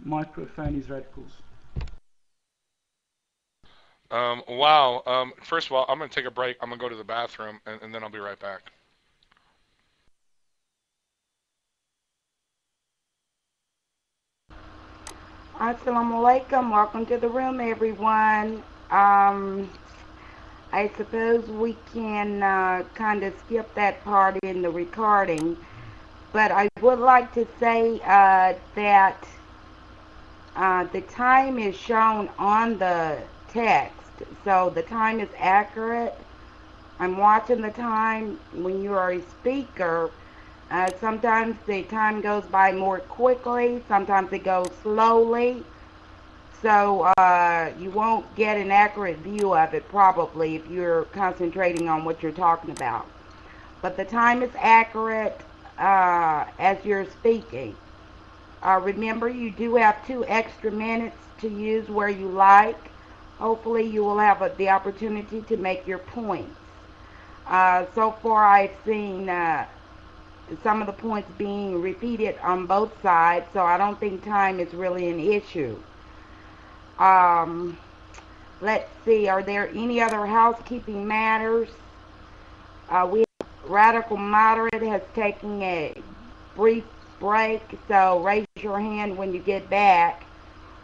microphone is Radicals. Wow. First of all, I'm going to take a break. I'm going to go to the bathroom, and then I'll be right back. Assalamu alaikum. Welcome to the room, everyone. I suppose we can kind of skip that part in the recording, but I would like to say that the time is shown on the text, so the time is accurate. I'm watching the time. When you are a speaker, sometimes the time goes by more quickly, sometimes it goes slowly. So you won't get an accurate view of it probably if you're concentrating on what you're talking about. But the time is accurate as you're speaking. Remember, you do have 2 extra minutes to use where you like. Hopefully you will have the opportunity to make your points. So far I've seen some of the points being repeated on both sides, so I don't think time is really an issue. Let's see, are there any other housekeeping matters? We Radical Moderate has taken a brief break, so raise your hand when you get back,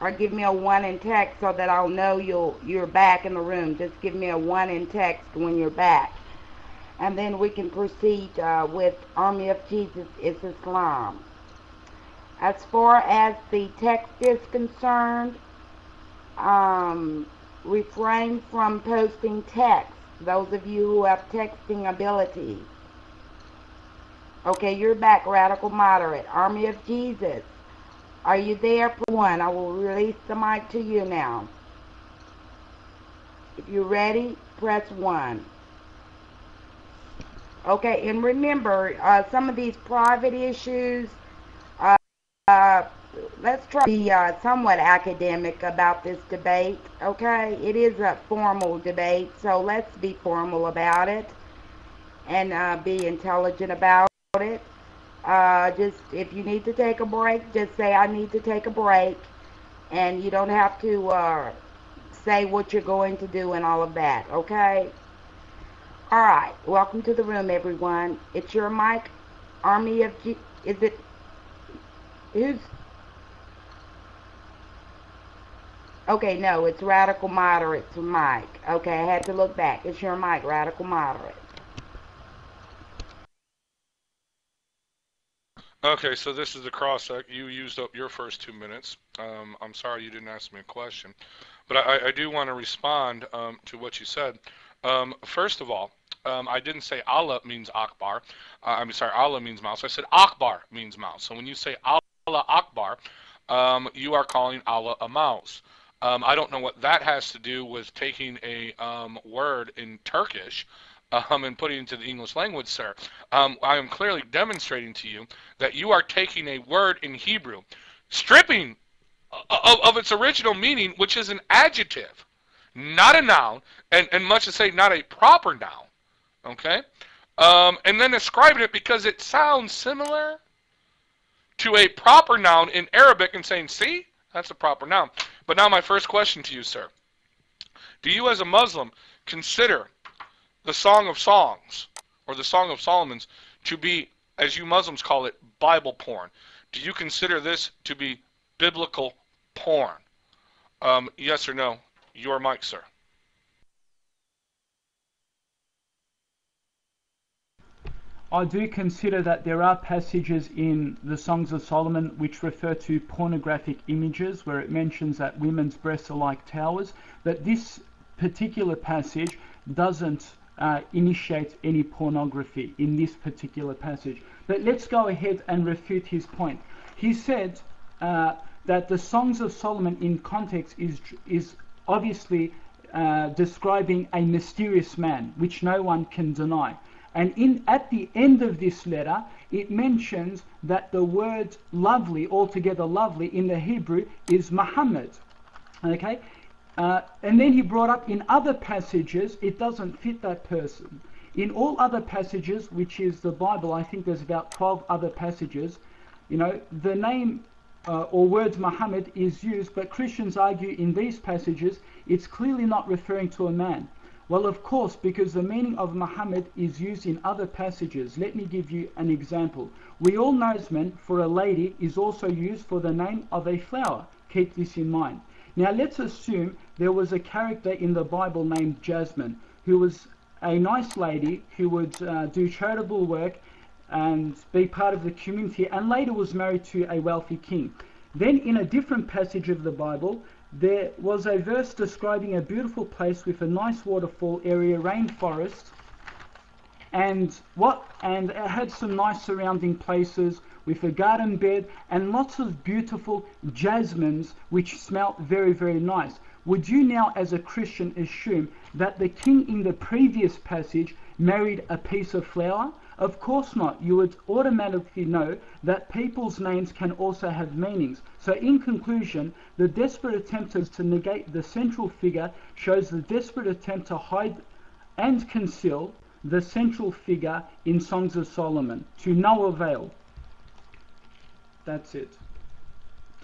or give me a 1 in text so that I'll know you're back in the room. Just give me a 1 in text when you're back. And then we can proceed with Army of Jesus is Islam. As far as the text is concerned, refrain from posting text. Those of you who have texting ability. Okay, you're back, Radical Moderate. Army of Jesus. Are you there? Press 1. I will release the mic to you now. If you're ready, press 1. Okay, and remember, some of these private issues, uh, let's try to be somewhat academic about this debate, okay? It is a formal debate, so let's be formal about it and be intelligent about it. Just if you need to take a break, just say I need to take a break, and you don't have to say what you're going to do and all of that, okay? All right, welcome to the room, everyone. It's your mic, Army of G. Is it who's? Okay, no, it's Radical Moderate's mic. Okay, I had to look back. It's your mic, Radical Moderate. Okay, so this is the cross-sec. You used up your first 2 minutes. I'm sorry you didn't ask me a question, but I do want to respond to what you said. First of all, I didn't say Allah means Akbar. I'm sorry, Allah means mouse. I said Akbar means mouse. So when you say Allah Akbar, you are calling Allah a mouse. I don't know what that has to do with taking a word in Turkish and putting it into the English language, sir. I am clearly demonstrating to you that you are taking a word in Hebrew, stripping of its original meaning, which is an adjective, not a noun, and much to say, not a proper noun. Okay? And then ascribing it because it sounds similar to a proper noun in Arabic and saying, see, that's a proper noun. But now my first question to you, sir. Do you as a Muslim consider the Song of Songs or the Song of Solomon's to be, as you Muslims call it, Bible porn? Do you consider this to be biblical porn? Yes or no? Your mic, sir. I do consider that there are passages in the Songs of Solomon which refer to pornographic images, where it mentions that women's breasts are like towers, but this particular passage doesn't initiate any pornography in this particular passage. But let's go ahead and refute his point. He said that the Songs of Solomon in context is obviously describing a mysterious man, which no one can deny. And at the end of this letter, it mentions that the word lovely, altogether lovely, in the Hebrew is Muhammad. Okay? And then he brought up in other passages, it doesn't fit that person. In all other passages, which is the Bible, I think there's about 12 other passages, the name or words Muhammad is used, but Christians argue in these passages it's clearly not referring to a man. Well, of course, because the meaning of Muhammad is used in other passages. Let me give you an example. We all know Jasmine for a lady is also used for the name of a flower. Keep this in mind. Now let's assume there was a character in the Bible named Jasmine, who was a nice lady who would do charitable work and be part of the community, and later was married to a wealthy king. Then in a different passage of the Bible, there was a verse describing a beautiful place with a nice waterfall area, rainforest, and it had some nice surrounding places with a garden bed and lots of beautiful jasmines which smelt very, very nice. Would you now as a Christian assume that the king in the previous passage married a piece of flower? Of course not. You would automatically know that people's names can also have meanings. So in conclusion, the desperate attempt to negate the central figure shows the desperate attempt to hide and conceal the central figure in Songs of Solomon, to no avail. That's it.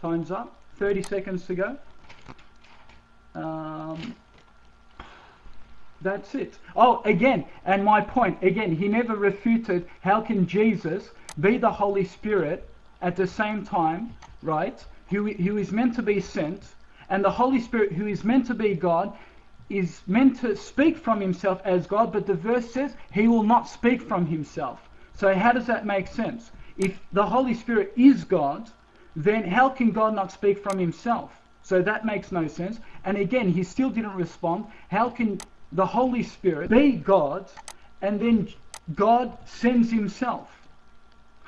Time's up. 30 seconds to go. That's it. Oh, again, and my point, again, he never refuted how can Jesus be the Holy Spirit at the same time, right? Who is meant to be sent, and the Holy Spirit who is meant to be God is meant to speak from himself as God, but the verse says he will not speak from himself. So how does that make sense? If the Holy Spirit is God, then how can God not speak from himself? So that makes no sense. And again, he still didn't respond. How can the Holy Spirit be God and then God sends himself?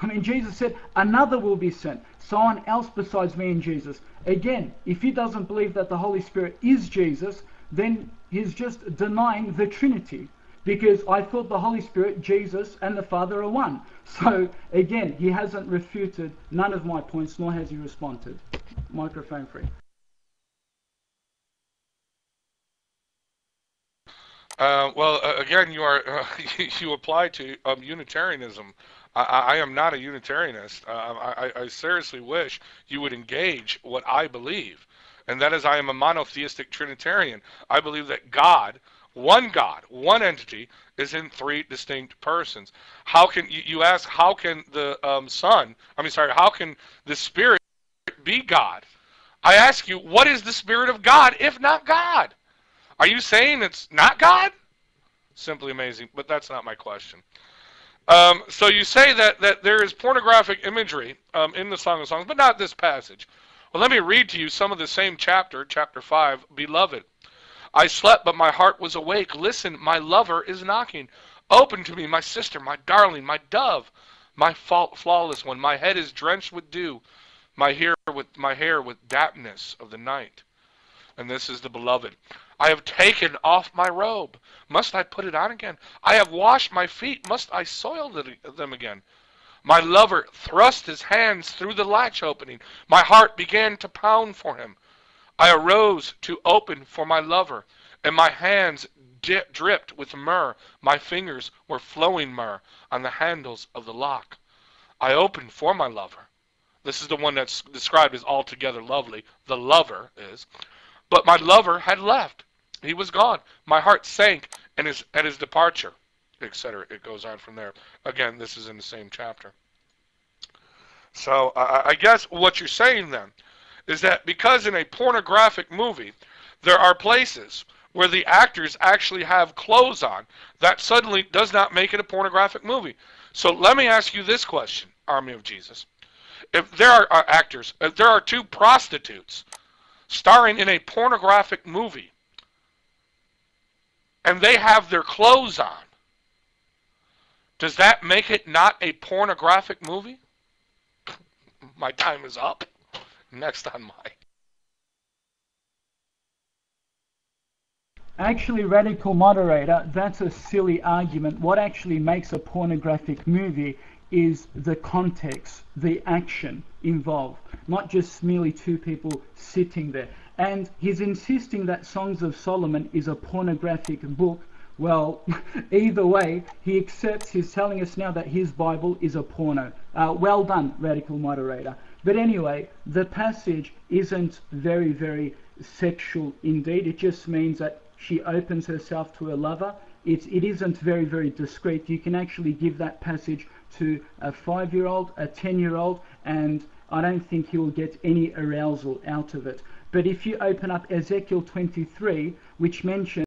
I mean, Jesus said, another will be sent, someone else besides me and Jesus. Again, if he doesn't believe that the Holy Spirit is Jesus, then he's just denying the Trinity. Because I thought the Holy Spirit, Jesus, and the Father are one. So, again, he hasn't refuted none of my points, nor has he responded. Microphone free. Again, you apply to Unitarianism. I am not a Unitarianist. I seriously wish you would engage what I believe, and that is I am a monotheistic Trinitarian. I believe that God, one entity, is in three distinct persons. How can you ask? How can the how can the Spirit be God? I ask you, what is the Spirit of God if not God? Are you saying it's not God? Simply amazing, but that's not my question. So you say that there is pornographic imagery in the Song of Songs, but not this passage. Well, let me read to you some of the same chapter 5. Beloved, I slept, but my heart was awake. Listen, my lover is knocking. Open to me, my sister, my darling, my dove, my flawless one. My head is drenched with dew, my hair with dampness of the night. And this is the beloved. I have taken off my robe. Must I put it on again? I have washed my feet. Must I soil them again? My lover thrust his hands through the latch opening. My heart began to pound for him. I arose to open for my lover, and my hands dripped with myrrh. My fingers were flowing myrrh on the handles of the lock. I opened for my lover. This is the one that's described as altogether lovely. The lover is. But my lover had left. He was gone. My heart sank at his departure, etc. It goes on from there. Again, this is in the same chapter. So I guess what you're saying then is that because in a pornographic movie, there are places where the actors actually have clothes on, that suddenly does not make it a pornographic movie. So let me ask you this question, Army of Jesus. If there are actors, if there are two prostitutes starring in a pornographic movie, and they have their clothes on, does that make it not a pornographic movie? My time is up. Next on my... Actually, radical moderator, that's a silly argument. What actually makes a pornographic movie is the context, the action involved, not just merely two people sitting there. And he's insisting that Songs of Solomon is a pornographic book. Well, either way, he accepts, he's telling us now that his Bible is a porno. Well done, radical moderator. But anyway, the passage isn't very, very sexual indeed. It just means that she opens herself to her lover. It isn't very, very discreet. You can actually give that passage to a 5-year-old, a 10-year-old, and I don't think he will get any arousal out of it. But if you open up Ezekiel 23, which mentions